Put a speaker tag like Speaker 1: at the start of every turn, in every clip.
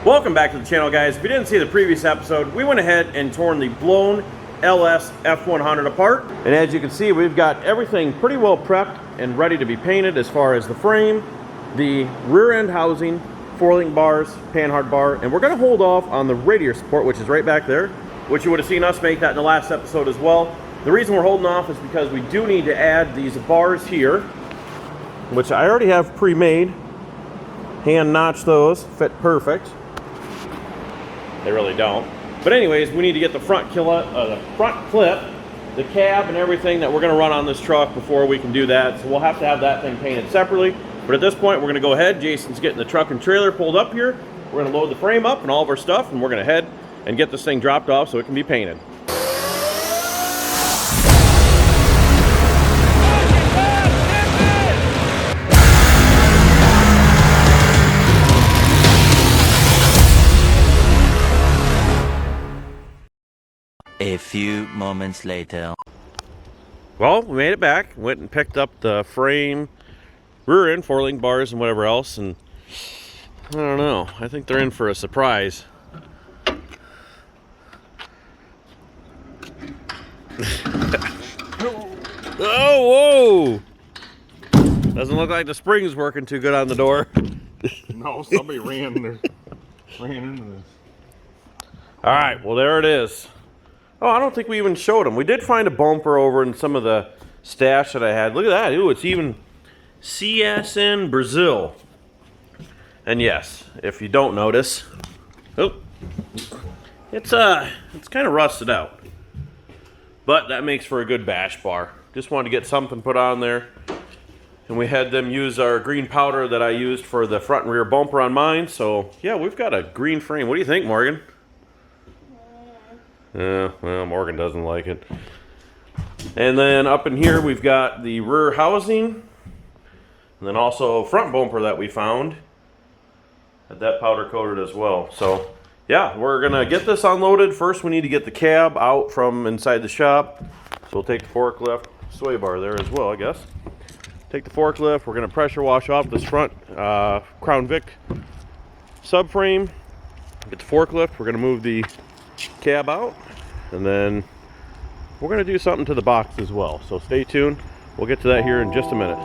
Speaker 1: Welcome back to the channel, guys. If you didn't see the previous episode, we went ahead and torn the blown LS F100 apart. And as you can see, we've got everything pretty well prepped and ready to be painted as far as the frame, the rear end housing, four-link bars, panhard bar, and we're going to hold off on the radiator support, which is right back there, which you would have seen us make that in the last episode as well. The reason we're holding off is because we do need to add these bars here, which I already have pre-made. Hand notch those, fit perfect. They really don't. But anyways, we need to get the front clip, the cab and everything that we're going to run on this truck before we can do that. So we'll have to have that thing painted separately. But at this point, we're going to go ahead. Jason's getting the truck and trailer pulled up here. We're going to load the frame up and all of our stuff, and we're going to head and get this thing dropped off so it can be painted.
Speaker 2: A few moments later.
Speaker 1: Well, we made it back. Went and picked up the frame, rear end, four-link bars, and whatever else. And I don't know. I think they're in for a surprise. Oh, whoa! Doesn't look like the spring's working too good on the door.
Speaker 3: No, somebody ran into this.
Speaker 1: All right, well, there it is. Oh, I don't think we even showed them. We did find a bumper over in some of the stash that I had. Look at that. Ooh, it's even CSN Brazil. And yes, if you don't notice, oh, it's kind of rusted out. But that makes for a good bash bar. Just wanted to get something put on there. And we had them use our green powder that I used for the front and rear bumper on mine. So, yeah, we've got a green frame. What do you think, Morgan? Well, Morgan doesn't like it. And then up in here, we've got the rear housing. And then also front bumper that we found. Had that powder coated as well. So, yeah, we're going to get this unloaded. First, we need to get the cab out from inside the shop. So we'll take the forklift, sway bar there as well, I guess. Take the forklift. We're going to pressure wash off this front Crown Vic subframe. Get the forklift. We're going to move the cab out, and then we're going to do something to the box as well, so stay tuned. We'll get to that here in just a minute.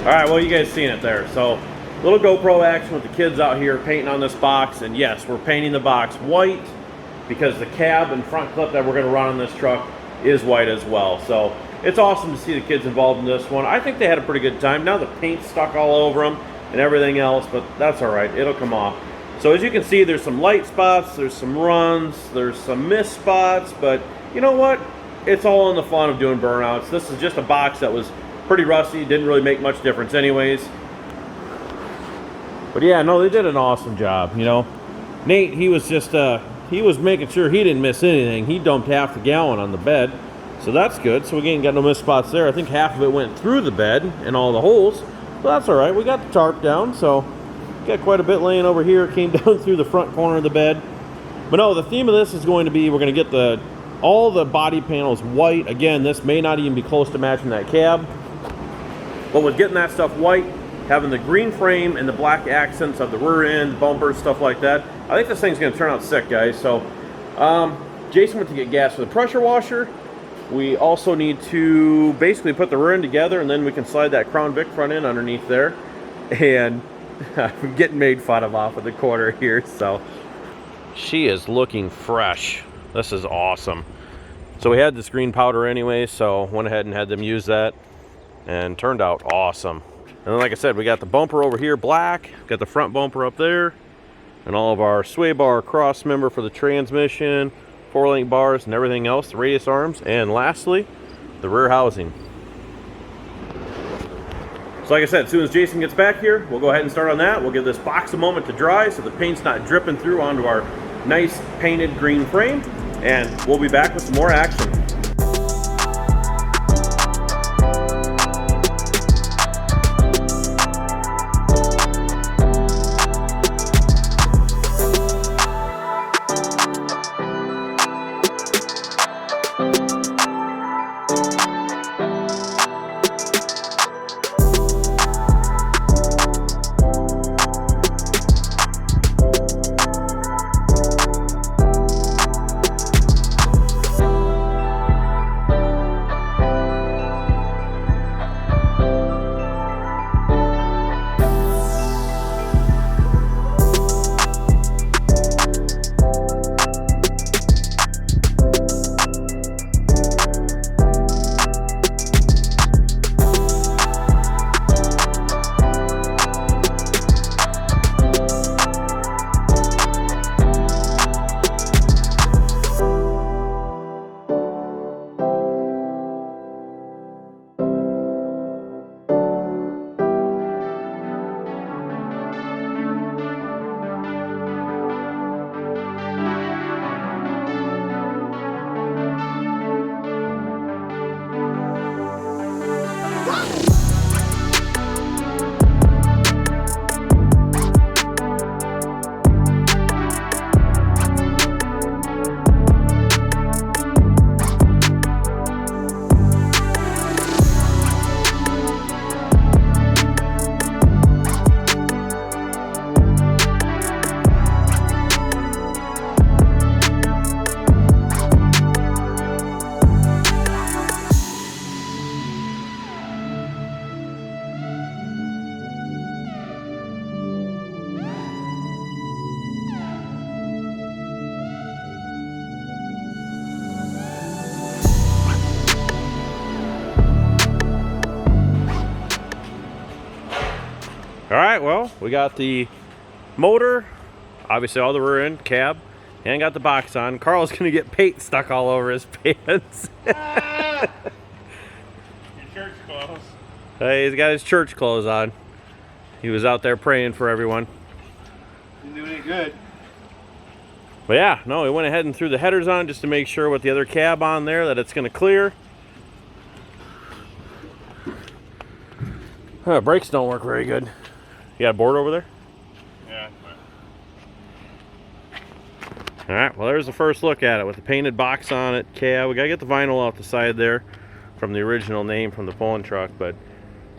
Speaker 1: Alright, well, you guys seen it there. So, little GoPro action with the kids out here painting on this box. And yes, we're painting the box white because the cab and front clip that we're going to run on this truck is white as well. So, it's awesome to see the kids involved in this one. I think they had a pretty good time. Now the paint's stuck all over them and everything else, but that's alright. It'll come off. So, as you can see, there's some light spots, there's some runs, there's some missed spots, but you know what? It's all in the fun of doing burnouts. This is just a box that was pretty rusty, didn't really make much difference anyways. But yeah, no, they did an awesome job, you know. Nate, he was just, he was making sure he didn't miss anything. He dumped half the gallon on the bed, so that's good. So we ain't got no missed spots there. I think half of it went through the bed and all the holes, but that's all right. We got the tarp down, so got quite a bit laying over here. Came down through the front corner of the bed. But no, the theme of this is going to be, we're going to get all the body panels white. Again, this may not even be close to matching that cab. But with getting that stuff white, having the green frame and the black accents of the rear end, bumpers, stuff like that, I think this thing's going to turn out sick, guys. So Jason went to get gas for the pressure washer. We also need to basically put the rear end together, and then we can slide that Crown Vic front end underneath there. And I'm getting made fun of off of the corner here, so she is looking fresh. This is awesome. So we had this green powder anyway, so went ahead and had them use that, and turned out awesome. And then, like I said, we got the bumper over here black, got the front bumper up there, and all of our sway bar cross member for the transmission, 4-link bars and everything else, the radius arms, and lastly, the rear housing. So like I said, as soon as Jason gets back here, we'll go ahead and start on that. We'll give this box a moment to dry so the paint's not dripping through onto our nice painted green frame, and we'll be back with some more action. All right, well, we got the motor, obviously all the rear end, cab, and got the box on. Carl's gonna get paint stuck all over his pants.
Speaker 3: Your church clothes.
Speaker 1: Hey, he's got his church clothes on. He was out there praying for everyone.
Speaker 3: Didn't do any good.
Speaker 1: But yeah, no, we went ahead and threw the headers on just to make sure with the other cab on there that it's gonna clear. Brakes don't work very good. You got a board over there?
Speaker 3: Yeah.
Speaker 1: All right, well, there's the first look at it with the painted box on it, cab. We gotta get the vinyl off the side there from the original name from the pulling truck, but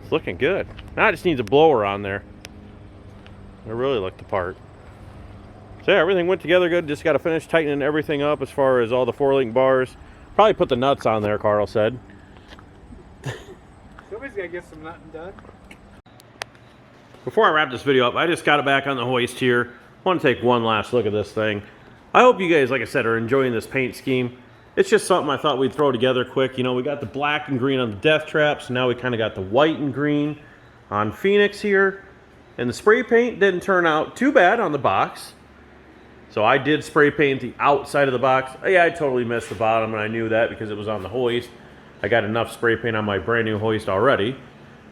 Speaker 1: it's looking good. Now it just needs a blower on there. It really looked the part. So yeah, everything went together good. Just gotta finish tightening everything up as far as all the 4-link bars. Probably put the nuts on there, Carl said.
Speaker 4: Somebody's gotta get some nutting done.
Speaker 1: Before I wrap this video up, I just got it back on the hoist here. I want to take one last look at this thing. I hope you guys, like I said, are enjoying this paint scheme. It's just something I thought we'd throw together quick. You know, we got the black and green on the death traps. Now we kind of got the white and green on Phoenix here. And the spray paint didn't turn out too bad on the box. So I did spray paint the outside of the box. Yeah, I totally missed the bottom, and I knew that because it was on the hoist. I got enough spray paint on my brand new hoist already.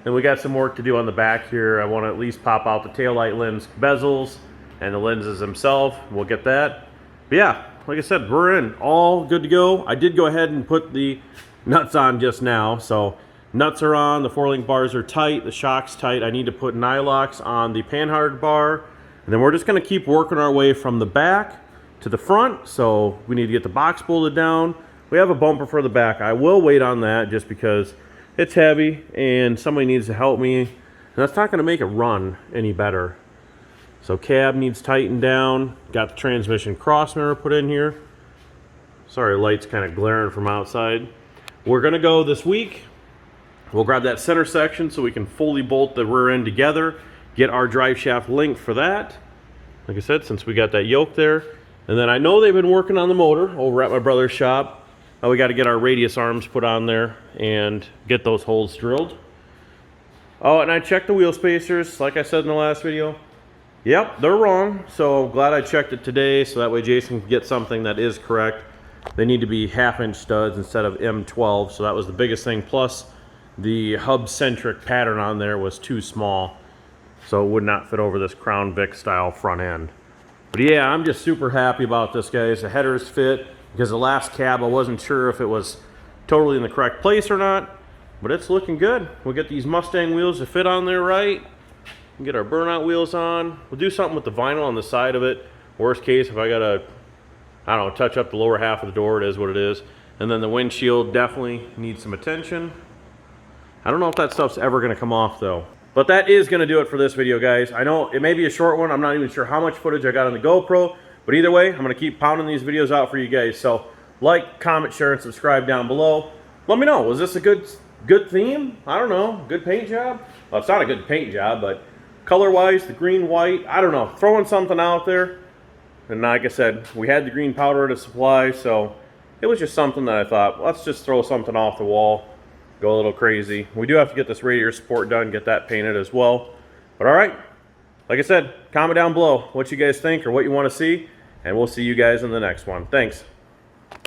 Speaker 1: Then we got some work to do on the back here. I want to at least pop out the taillight lens bezels and the lenses themselves. We'll get that. But yeah, like I said, we're in. All good to go. I did go ahead and put the nuts on just now. So nuts are on, the 4-link bars are tight, the shock's tight. I need to put nylocks on the panhard bar. And then we're just going to keep working our way from the back to the front. So we need to get the box bolted down. We have a bumper for the back. I will wait on that just because it's heavy and somebody needs to help me. And that's not going to make it run any better. So cab needs tightened down. Got the transmission cross mirror put in here. Sorry, light's kind of glaring from outside. We're gonna go this week. We'll grab that center section so we can fully bolt the rear end together, get our drive shaft linked for that. Like I said, since we got that yoke there. And then I know they've been working on the motor over at my brother's shop. We got to get our radius arms put on there and get those holes drilled. Oh, and I checked the wheel spacers, like I said in the last video. Yep, they're wrong. So glad I checked it today so that way Jason can get something that is correct. They need to be 1/2-inch studs instead of M12, so that was the biggest thing. Plus, the hub-centric pattern on there was too small, so it would not fit over this Crown Vic style front end. But yeah, I'm just super happy about this, guys. The headers fit, because the last cab I wasn't sure if it was totally in the correct place or not, but it's looking good. We'll get these Mustang wheels to fit on there right. We'll get our burnout wheels on. We'll do something with the vinyl on the side of it. Worst case, if I gotta, I don't know, touch up the lower half of the door, it is what it is. And then the windshield definitely needs some attention. I don't know if that stuff's ever gonna come off though. But that is gonna do it for this video, guys. I know it may be a short one. I'm not even sure how much footage I got on the GoPro, but either way, I'm gonna keep pounding these videos out for you guys. So like, comment, share, and subscribe down below. Let me know, was this a good theme? I don't know, good paint job? Well, it's not a good paint job, but color-wise, the green, white, I don't know, throwing something out there. And like I said, we had the green powder to supply, so it was just something that I thought, let's just throw something off the wall, go a little crazy. We do have to get this radiator support done, get that painted as well. But all right, like I said, comment down below what you guys think or what you want to see, and we'll see you guys in the next one. Thanks.